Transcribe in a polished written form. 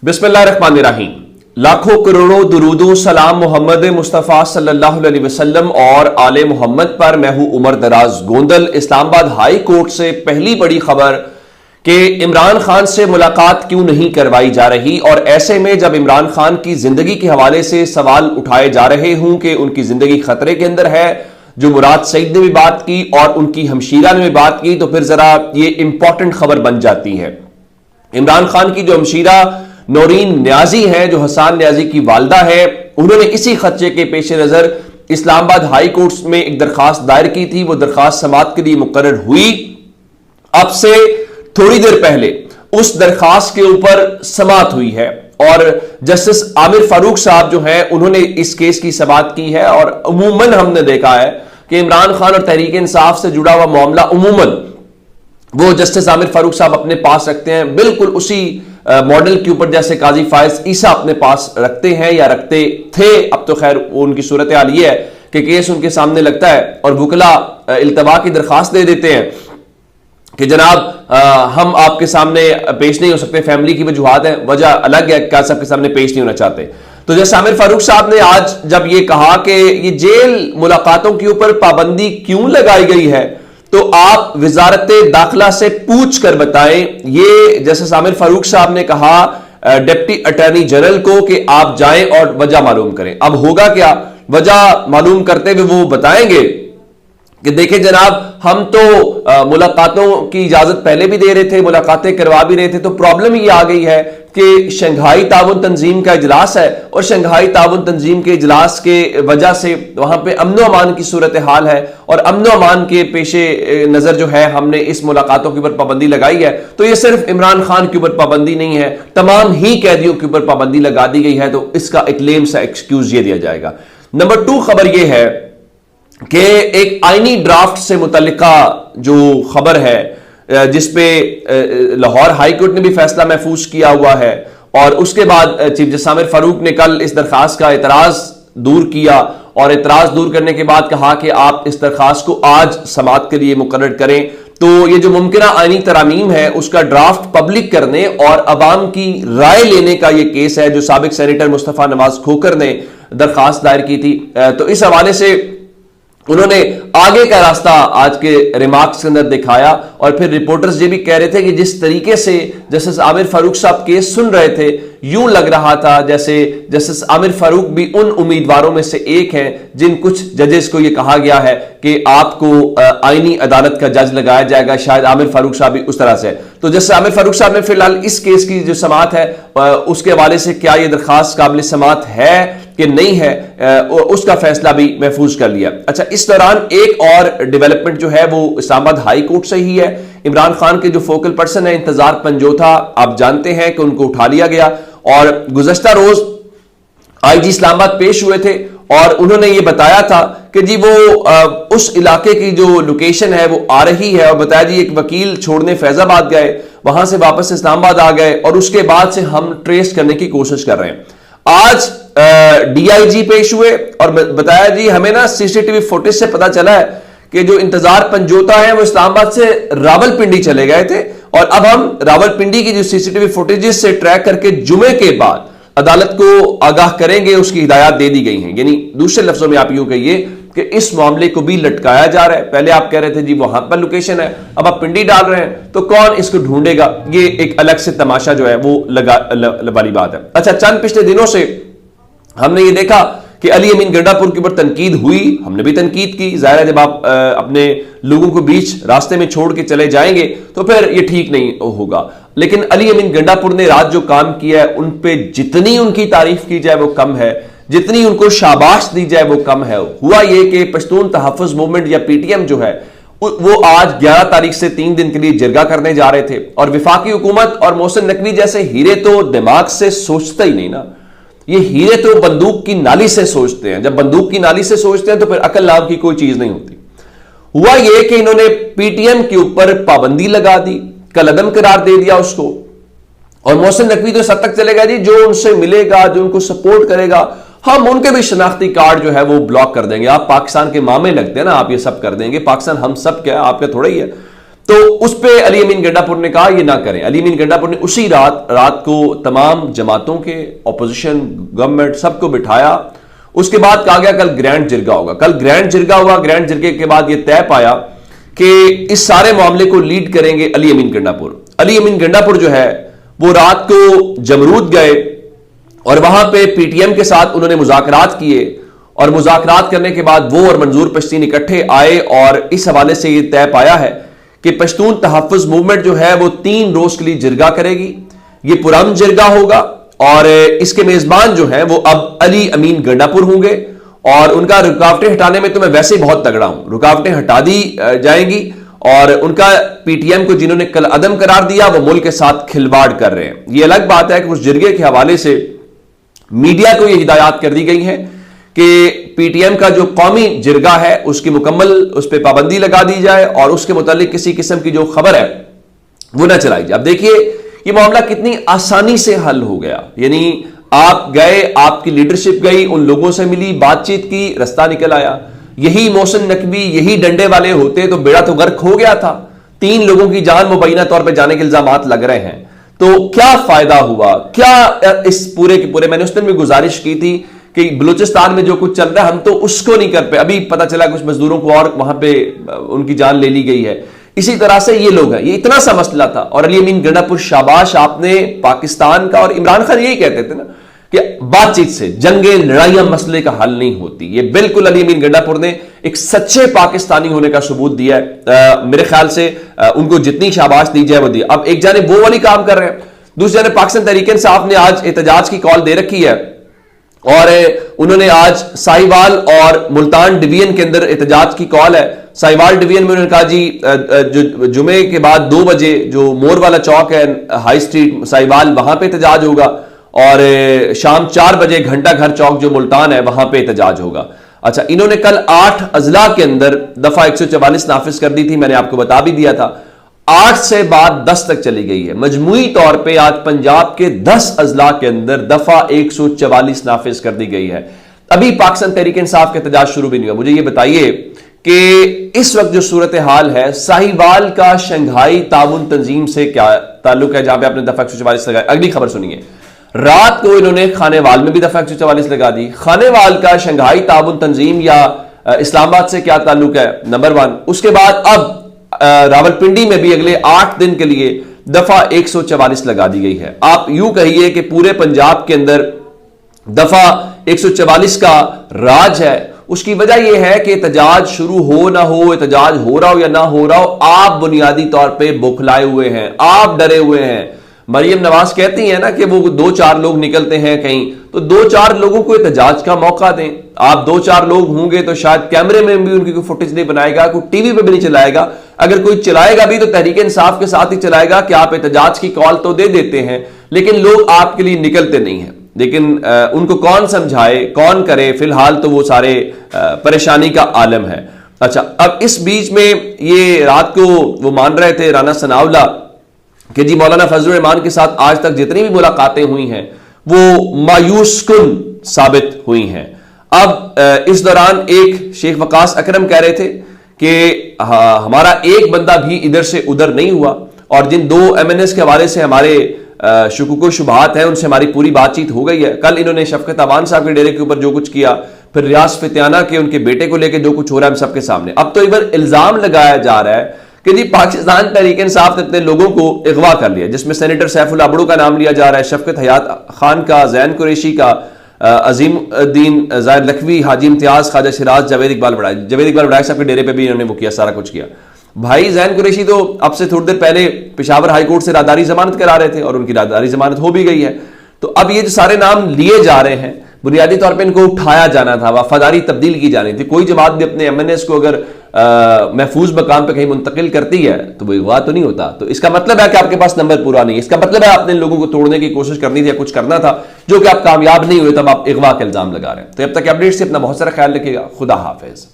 बिस्मिल्लाहिर्रहमानिर्रहीम। लाखों करोड़ों दुरूदो सलाम मोहम्मद मुस्तफ़ा सल्लल्लाहु अलैहि वसल्लम और आले मोहम्मद पर। मैं हूं उमर दराज गोंदल। इस्लामाबाद हाई कोर्ट से पहली बड़ी खबर कि इमरान खान से मुलाकात क्यों नहीं करवाई जा रही, और ऐसे में जब इमरान खान की जिंदगी के हवाले से सवाल उठाए जा रहे हों कि उनकी जिंदगी खतरे के अंदर है, जो मुराद सईद ने भी बात की और उनकी हमशीरा ने भी बात की, तो फिर जरा ये इंपॉर्टेंट खबर बन जाती है। इमरान खान की जो हमशीरा नौरीन न्याजी है, जो हसन न्याजी की वालदा है, उन्होंने इसी खदशे के पेश नजर इस्लामाबाद हाई कोर्ट में एक दरखास्त दायर की थी। वो दरखास्त समाअत के लिए मुकर्रर हुई। अब से थोड़ी देर पहले उस दरखास्त के ऊपर समाअत हुई है और जस्टिस आमिर फारूक साहब जो हैं उन्होंने इस केस की समाअत की है। और अमूमन हमने देखा है कि इमरान खान और तहरीक इंसाफ से जुड़ा हुआ मामला अमूमन वो जस्टिस आमिर फारूक साहब अपने पास रखते हैं, बिल्कुल उसी मॉडल के ऊपर जैसे काजी फायज ईसा अपने पास रखते हैं या रखते थे। अब तो खैर उनकी सूरत हाल ये है कि केस उनके सामने लगता है और वुकला इल्तवा की दरखास्त दे देते हैं कि जनाब हम आपके सामने पेश नहीं हो सकते, फैमिली की वजूहात है, वजह अलग है, क्या सबके सामने पेश नहीं होना चाहते। तो जैसे आमिर फारूक साहब ने आज जब ये कहा कि ये जेल मुलाकातों के ऊपर पाबंदी क्यों लगाई गई है, तो आप वजारत दाखिला से पूछ कर बताएं। ये जैसे आमिर फारूक साहब ने कहा डिप्टी अटॉर्नी जनरल को कि आप जाएं और वजह मालूम करें। अब होगा क्या, वजह मालूम करते हुए वो बताएंगे कि देखें जनाब, हम तो मुलाकातों की इजाजत पहले भी दे रहे थे, मुलाकातें करवा भी रहे थे, तो प्रॉब्लम ये आ गई है कि शंघाई ताउन तंजीम का इजलास है और शंघाई ताउन तंजीम के इजलास के वजह से वहां पे अमन अमान की सूरत हाल है और अमन अमान के पेशे नजर जो है हमने इस मुलाकातों के ऊपर पाबंदी लगाई है। तो ये सिर्फ इमरान खान के ऊपर पाबंदी नहीं है, तमाम ही कैदियों के ऊपर पाबंदी लगा दी गई है। तो इसका एक लेम सा एक्सक्यूज ये दिया जाएगा। नंबर 2 खबर ये है कि एक आईनी ड्राफ्ट से मुतल्लिका जो खबर है जिसपे लाहौर हाई कोर्ट ने भी फैसला महफूज किया हुआ है, और उसके बाद चीफ जस्टिस आमिर फारूक ने कल इस दरखास्त का एतराज दूर किया और एतराज दूर करने के बाद कहा कि आप इस दरखास्त को आज समाअत के लिए मुकर्रर करें। तो ये जो मुमकिन आईनी तरामीम है उसका ड्राफ्ट पब्लिक करने और अवाम की राय लेने का ये केस है जो साबिक सेनेटर मुस्तफा नवाज खोकर ने दरखास्त दायर की थी। तो इस हवाले से उन्होंने आगे का रास्ता आज के रिमार्क्स के अंदर दिखाया और फिर रिपोर्टर्स ये भी कह रहे थे कि जिस तरीके से जस्टिस आमिर फारूक साहब केस सुन रहे थे, यूं लग रहा था जैसे जस्टिस आमिर फारूक भी उन उम्मीदवारों में से एक हैं जिन कुछ जजेस को यह कहा गया है कि आपको आईनी अदालत का जज लगाया जाएगा। शायद आमिर फारूक साहब भी उस तरह से। तो जस्टिस आमिर फारूक साहब ने फिलहाल इस केस की जो समाअत है उसके हवाले से क्या यह दरखास्त काबिल समाअत है कि नहीं है, उसका फैसला भी महफूज कर लिया। अच्छा, इस दौरान एक और डेवलपमेंट जो है वो इस्लामाबाद हाई कोर्ट से ही है। इमरान खान के जो फोकल पर्सन है इंतजार पंजोथा, आप जानते हैं कि उनको उठा लिया गया और गुज़श्ता रोज आईजी इस्लामाबाद पेश हुए थे और उन्होंने ये बताया था कि जी वो उस इलाके की जो लोकेशन है वो आ रही है, और बताया जी एक वकील छोड़ने फैजाबाद गए, वहां से वापस इस्लामाबाद आ गए और उसके बाद से हम ट्रेस करने की कोशिश कर रहे हैं। आज डीआईजी पेश हुए और बताया जी हमें ना सीसीटीवी फुटेज से पता चला है कि जो इंतजार पंजोता है वो इस्लामाबाद से रावलपिंडी चले गए थे और अब हम रावलपिंडी की जो सीसीटीवी फुटेजेस से ट्रैक करके जुमे के बाद अदालत को आगाह करेंगे, उसकी हिदायत दे दी गई हैं। यानी दूसरे लफ्जों में आप यूं कहिए कि इस मामले को भी लटकाया जा रहा है। पहले आप कह रहे थे जी वहां पर लोकेशन है, अब आप पिंडी डाल रहे हैं, तो कौन इसको ढूंढेगा? ये एक अलग से तमाशा जो है वो वाली बात है। अच्छा, चंद पिछले दिनों से हमने ये देखा कि अली अमीन गंडापुर के ऊपर तनकीद हुई, हमने भी तनकीद की। जाहिर है जब आप अपने लोगों को बीच रास्ते में छोड़ के चले जाएंगे तो फिर ये ठीक नहीं होगा। लेकिन अली अमीन गंडापुर ने रात जो काम किया है उन पे जितनी उनकी तारीफ की जाए वो कम है, जितनी उनको शाबाश दी जाए वो कम है। हुआ ये कि पश्तून तहफ़्फ़ुज़ मूवमेंट या पीटीएम जो है वो आज 11 तारीख से 3 दिन के लिए जिरगा करने जा रहे थे और विफाकी हुकूमत और मोहसिन नकवी जैसे हीरे तो दिमाग से सोचते ही नहीं ना, ये हीरे तो बंदूक की नाली से सोचते हैं। जब बंदूक की नाली से सोचते हैं तो फिर अकल नाम की कोई चीज नहीं होती। हुआ यह कि इन्होंने पीटीएम के ऊपर पाबंदी लगा दी, कलअदम करार दे दिया उसको, और मोहसिन नकवी तो सद तक चले गए जी जो उनसे मिलेगा, जो उनको सपोर्ट करेगा, हम उनके भी शनाख्ती कार्ड जो है वो ब्लॉक कर देंगे। आप पाकिस्तान के मामे लगते हैं ना, आप ये सब कर देंगे। पाकिस्तान हम सब क्या, आपका थोड़ा ही है। तो उस पे अली अमीन गंडापुर ने कहा ये ना करें। अली अमीन गंडापुर ने उसी रात को तमाम जमातों के, ऑपोजिशन, गवर्नमेंट, सबको बिठाया। उसके बाद कहा गया कल ग्रैंड जिरगा होगा। कल ग्रैंड जिरगा हुआ। ग्रैंड जिरगे के बाद यह तय पाया कि इस सारे मामले को लीड करेंगे अली अमीन गंडापुर। अली अमीन गंडापुर जो है वो रात को जमरूद गए और वहां पे पीटीएम के साथ उन्होंने मुज़ाकरात किए और मुज़ाकरात करने के बाद वो और मंजूर पश्तीन इकट्ठे आए और इस हवाले से यह तय पाया है कि पश्तून तहफ़्फ़ुज़ मूवमेंट जो है वो 3 रोज के लिए जिरगा करेगी। ये पुरअमन जिरगा होगा और इसके मेजबान जो है वो अब अली अमीन गंडापुर होंगे और उनका रुकावटें हटाने में तो मैं वैसे ही बहुत तगड़ा हूं, रुकावटें हटा दी जाएंगी और उनका पीटीएम को जिन्होंने कल अदम करार दिया वो मुल्क के साथ खिलवाड़ कर रहे हैं। ये अलग बात है कि उस जिरगे के हवाले से मीडिया को ये हिदायत कर दी गई है कि पीटीएम का जो कौमी जिरगा है उसकी मुकम्मल उस पर पाबंदी लगा दी जाए और उसके मुतालिक किसी किस्म की जो खबर है वो ना चलाई जाए। अब देखिए ये मामला कितनी आसानी से हल हो गया। यानी आप गए, आपकी लीडरशिप गई, उन लोगों से मिली, बातचीत की, रास्ता निकल आया। यही मोहसिन नकवी, यही डंडे वाले होते तो बेड़ा तो गर्क हो गया था। 3 लोगों की जान मुबैना तौर पर जाने के इल्जामात लग रहे हैं। तो क्या फायदा हुआ, क्या इस पूरे के पूरे, मैंने उस दिन भी गुजारिश की थी कि बलूचिस्तान में जो कुछ चल रहा है हम तो उसको नहीं कर पे। अभी पता चला कुछ मजदूरों को और वहां पे उनकी जान ले ली गई है। इसी तरह से ये लोग हैं, ये इतना सा मसला था। और अली अमीन गंडापुर शाबाश, आपने पाकिस्तान का, और इमरान खान यही कहते थे ना कि बातचीत से जंगे, लड़ाइयां मसले का हल नहीं होती। ये बिल्कुल अली अमीन गंडापुर ने एक सच्चे पाकिस्तानी होने का सबूत दिया है। मेरे ख्याल से उनको जितनी शाबाश दी जाए वो दी। अब एक जाने वो वाली काम कर रहे हैं, दूसरे जाने पाकिस्तान तहरीक इंसाफ ने आज एहतजाज की कॉल दे रखी है और उन्होंने आज साहिवाल और मुल्तान डिवीजन के अंदर एहतजाज की कॉल है। साहिवाल डिवीजन में उन्होंने कहा जी जुमे के बाद 2 बजे जो मोर वाला चौक है, हाई स्ट्रीट साहिवाल, वहां पे एहतजाज होगा और शाम 4 बजे घंटा घर चौक जो मुल्तान है वहां पे एहतजाज होगा। अच्छा, इन्होंने कल 8 अजला के अंदर दफा 144 नाफिज कर दी थी, मैंने आपको बता भी दिया था। 8 से बाद 10 तक चली गई है। मजमूई तौर पे आज पंजाब के 10 अजला के अंदर दफा 144 नाफिज कर दी गई है। अभी पाकिस्तान तहरीक इंसाफ का एहतजाज शुरू भी नहीं हुआ। मुझे ये बताइए कि इस वक्त जो सूरत हाल है, साहिवाल का शंघाई ताउन तंजीम से क्या ताल्लुक है, जहां पे आपने दफा 144 लगाई। अगली खबर सुनिए, रात को इन्होंने खानेवाल में भी दफा 144 लगा दी। खानेवाल का शंघाई ताउन तंजीम या इस्लामाबाद से क्या ताल्लुक है, नंबर 1। उसके बाद अब रावलपिंडी में भी अगले 8 दिन के लिए दफा 144 लगा दी गई है। आप यूं कहिए कि पूरे पंजाब के अंदर दफा 144 का राज है। उसकी वजह यह है कि एहतजाज शुरू हो ना हो, एहतजाज हो रहा हो या ना हो रहा हो, आप बुनियादी तौर पे बौखलाए हुए हैं, आप डरे हुए हैं। मरियम नवाज कहती हैं ना कि वो 2-4 लोग निकलते हैं कहीं, तो 2-4 लोगों को एहतजाज का मौका दें। आप 2-4 लोग होंगे तो शायद कैमरे में भी उनकी कोई फुटेज नहीं बनाएगा, कोई टीवी पे भी नहीं चलाएगा। अगर कोई चलाएगा भी तो तहरीक इंसाफ के साथ ही चलाएगा कि आप एहतजाज की कॉल तो दे देते हैं लेकिन लोग आपके लिए निकलते नहीं हैं। लेकिन उनको कौन समझाए, कौन करे, फिलहाल तो वो सारे परेशानी का आलम है। अच्छा, अब इस बीच में ये रात को वो मान रहे थे राना सनाउल्लाह कि जी मौलाना फजलुर रहमान के साथ आज तक जितनी भी मुलाकातें हुई हैं वो मायूस कुन साबित हुई हैं। अब इस दौरान एक शेख वकास अकरम कह रहे थे कि हमारा एक बंदा भी इधर से उधर नहीं हुआ और जिन 2 MNS के हवाले से हमारे शुकुक शुबहात हैं उनसे हमारी पूरी बातचीत हो गई है। कल इन्होंने शफकत अवान साहब के डेरे के ऊपर जो कुछ किया, फिर रियाज फित्याना के उनके बेटे को लेकर जो कुछ हो रहा है हम सबके सामने। अब तो इवन इल्जाम लगाया जा रहा है कि जी पाकिस्तान तहरीक इंसाफ ने अपने लोगों को अगवा कर लिया, जिसमें सेनेटर सैफुल अबड़ू का नाम लिया जा रहा है, शफकत हयात खान का, जैन कुरैशी का, अजीमुद्दीन जाहिद लखवी, हाजी इम्तियाज, ख्वाजा शिराज, जावेद इकबाल बड़ाई साहब के डेरे पे भी इन्होंने वो किया, सारा कुछ किया। भाई जैन कुरैशी तो अब से थोड़ी देर पहले पेशावर हाई कोर्ट से राहदारी जमानत करा रहे थे और उनकी राहदारी जमानत हो भी गई है। तो अब ये जो सारे नाम लिए जा रहे हैं, बुनियादी तौर पे इनको उठाया जाना था, वफादारी तब्दील की जानी थी। कोई जमात भी अपने MNS को अगर महफूज मकाम पे कहीं मुंतकिल करती है तो वो अगवा तो नहीं होता। तो इसका मतलब है कि आपके पास नंबर पूरा नहीं है, इसका मतलब है आपने लोगों को तोड़ने की कोशिश करनी थी या कुछ करना था जो कि आप कामयाब नहीं हुए, तब आप अगवा का इल्जाम लगा रहे हैं। तो अब तक अपडेट से अपना बहुत सारा ख्याल रखिएगा। खुदा हाफिज।